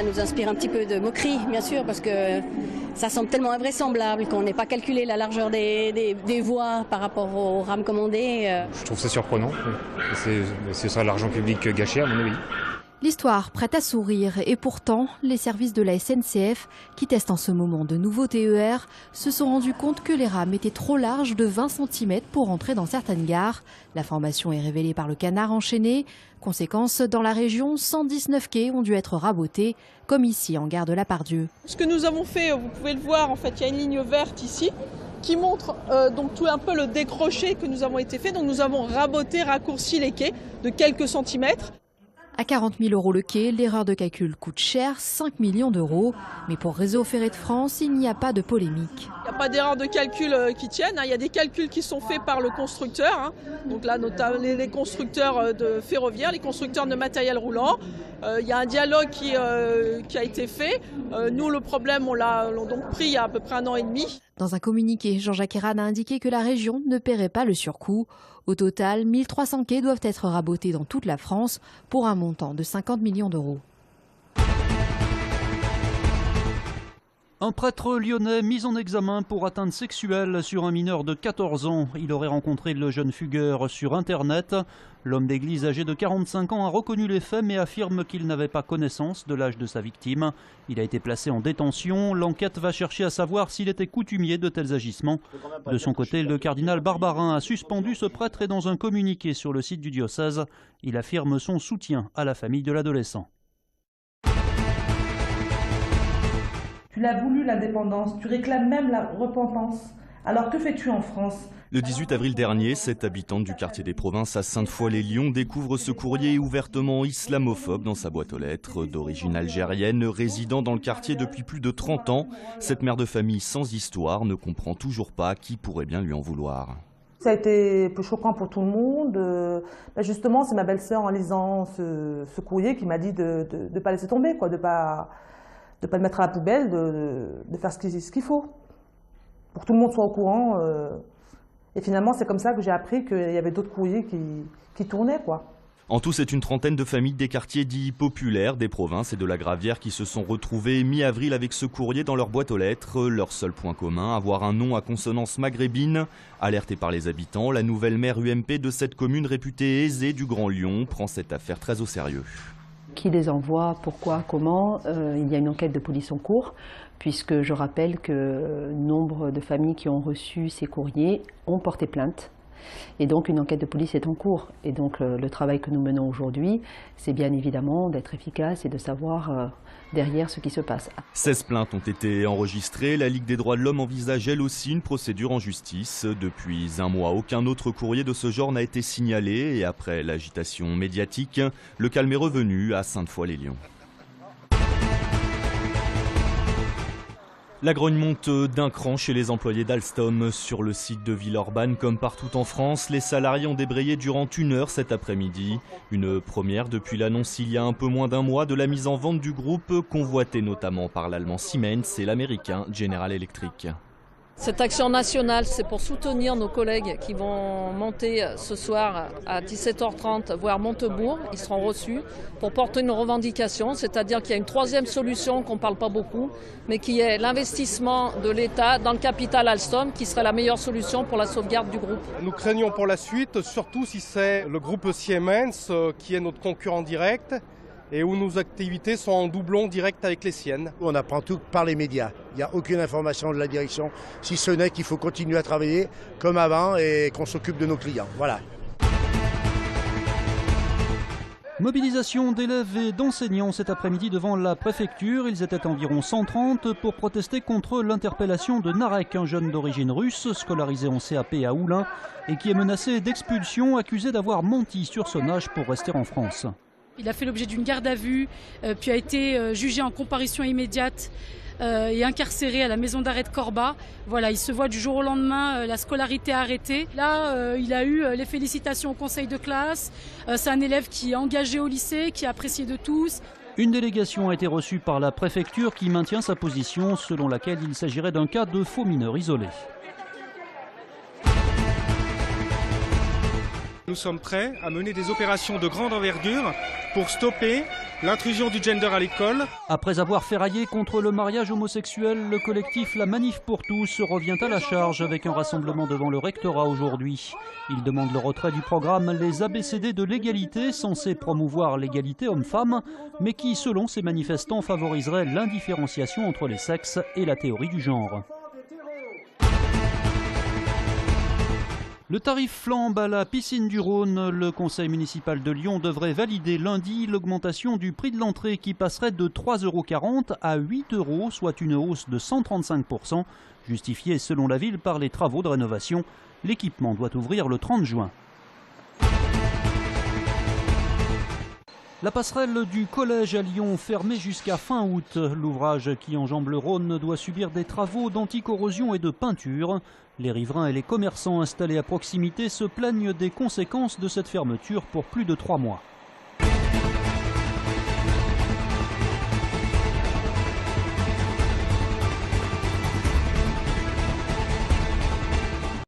nous inspire un petit peu de moquerie, bien sûr, parce que ça semble tellement invraisemblable qu'on n'ait pas calculé la largeur des voies par rapport aux rames commandées. Je trouve ça surprenant. Ce sera l'argent public gâché, à mon avis. L'histoire prête à sourire et pourtant, les services de la SNCF, qui testent en ce moment de nouveaux TER, se sont rendus compte que les rames étaient trop larges de 20 cm pour entrer dans certaines gares. L'information est révélée par le Canard enchaîné. Conséquence, dans la région, 119 quais ont dû être rabotés, comme ici en gare de la Part-Dieu. Ce que nous avons fait, vous pouvez le voir, en fait, il y a une ligne verte ici qui montre donc tout un peu le décroché que nous avons été fait. Donc nous avons raboté, raccourci les quais de quelques centimètres. À 40 000 € le quai, l'erreur de calcul coûte cher, 5 millions d'euros. Mais pour Réseau Ferré de France, il n'y a pas de polémique. Il n'y a pas d'erreur de calcul qui tienne. Il y a des calculs qui sont faits par le constructeur. Donc là, notamment les constructeurs de ferroviaires, les constructeurs de matériel roulant. Il y a un dialogue qui a été fait. Nous, le problème, on l'a donc pris il y a à peu près 1 an et demi. Dans un communiqué, Jean-Jacques Ayrault a indiqué que la région ne paierait pas le surcoût. Au total, 1300 quais doivent être rabotés dans toute la France pour un montant de 50 millions d'euros. Un prêtre lyonnais mis en examen pour atteinte sexuelle sur un mineur de 14 ans. Il aurait rencontré le jeune fugueur sur Internet. L'homme d'église âgé de 45 ans a reconnu les faits mais affirme qu'il n'avait pas connaissance de l'âge de sa victime. Il a été placé en détention. L'enquête va chercher à savoir s'il était coutumier de tels agissements. De son côté, le cardinal Barbarin a suspendu ce prêtre et dans un communiqué sur le site du diocèse, il affirme son soutien à la famille de l'adolescent. Tu l'as voulu, l'indépendance, tu réclames même la repentance. Alors que fais-tu en France ? Le 18 avril dernier, cette habitante du quartier des Provinces à Sainte-Foy-les-Lyons découvre ce courrier ouvertement islamophobe dans sa boîte aux lettres. D'origine algérienne, résidant dans le quartier depuis plus de 30 ans, cette mère de famille sans histoire ne comprend toujours pas qui pourrait bien lui en vouloir. Ça a été un peu choquant pour tout le monde. Justement, c'est ma belle-sœur en lisant ce courrier qui m'a dit de ne pas laisser tomber, quoi, de pas le mettre à la poubelle, de faire ce qu'il faut. Pour que tout le monde soit au courant. Et finalement, c'est comme ça que j'ai appris qu'il y avait d'autres courriers qui tournaient, quoi. En tout, c'est une trentaine de familles des quartiers dits populaires, des Provinces et de la Gravière qui se sont retrouvées mi-avril avec ce courrier dans leur boîte aux lettres. Leur seul point commun, avoir un nom à consonance maghrébine. Alertée par les habitants, la nouvelle maire UMP de cette commune réputée aisée du Grand Lyon prend cette affaire très au sérieux. Qui les envoie, pourquoi, comment, il y a une enquête de police en cours, puisque je rappelle que nombre de familles qui ont reçu ces courriers ont porté plainte. Et donc une enquête de police est en cours. Et donc le travail que nous menons aujourd'hui, c'est bien évidemment d'être efficace et de savoir derrière ce qui se passe. 16 plaintes ont été enregistrées. La Ligue des droits de l'homme envisage elle aussi une procédure en justice. Depuis un mois, aucun autre courrier de ce genre n'a été signalé. Et après l'agitation médiatique, le calme est revenu à Sainte-Foy-les-Lyons. La grogne monte d'un cran chez les employés d'Alstom. Sur le site de Villeurbanne, comme partout en France, les salariés ont débrayé durant 1 heure cet après-midi. Une première depuis l'annonce il y a un peu moins d'1 mois de la mise en vente du groupe, convoité notamment par l'allemand Siemens et l'américain General Electric. Cette action nationale, c'est pour soutenir nos collègues qui vont monter ce soir à 17h30, voire Montebourg. Ils seront reçus pour porter une revendication, c'est-à-dire qu'il y a une troisième solution qu'on ne parle pas beaucoup, mais qui est l'investissement de l'État dans le capital Alstom, qui serait la meilleure solution pour la sauvegarde du groupe. Nous craignons pour la suite, surtout si c'est le groupe Siemens qui est notre concurrent direct, et où nos activités sont en doublon direct avec les siennes. On apprend tout par les médias. Il n'y a aucune information de la direction, si ce n'est qu'il faut continuer à travailler comme avant et qu'on s'occupe de nos clients. Voilà. Mobilisation d'élèves et d'enseignants cet après-midi devant la préfecture. Ils étaient environ 130 pour protester contre l'interpellation de Narek, un jeune d'origine russe, scolarisé en CAP à Oulin et qui est menacé d'expulsion, accusé d'avoir menti sur son âge pour rester en France. Il a fait l'objet d'une garde à vue, puis a été jugé en comparution immédiate et incarcéré à la maison d'arrêt de Corba. Voilà, il se voit du jour au lendemain la scolarité arrêtée. Là, il a eu les félicitations au conseil de classe. C'est un élève qui est engagé au lycée, qui est apprécié de tous. Une délégation a été reçue par la préfecture qui maintient sa position selon laquelle il s'agirait d'un cas de faux mineur isolé. Nous sommes prêts à mener des opérations de grande envergure pour stopper l'intrusion du gender à l'école. Après avoir ferraillé contre le mariage homosexuel, le collectif La Manif pour tous revient à la charge avec un rassemblement devant le rectorat aujourd'hui. Il demande le retrait du programme Les ABCD de l'égalité, censé promouvoir l'égalité homme-femme, mais qui, selon ces manifestants, favoriserait l'indifférenciation entre les sexes et la théorie du genre. Le tarif flambe à la piscine du Rhône. Le conseil municipal de Lyon devrait valider lundi l'augmentation du prix de l'entrée qui passerait de 3,40 € à 8 €, soit une hausse de 135%, justifiée selon la ville par les travaux de rénovation. L'équipement doit ouvrir le 30 juin. La passerelle du collège à Lyon fermée jusqu'à fin août. L'ouvrage qui enjambe le Rhône doit subir des travaux d'anticorrosion et de peinture. Les riverains et les commerçants installés à proximité se plaignent des conséquences de cette fermeture pour plus de 3 mois.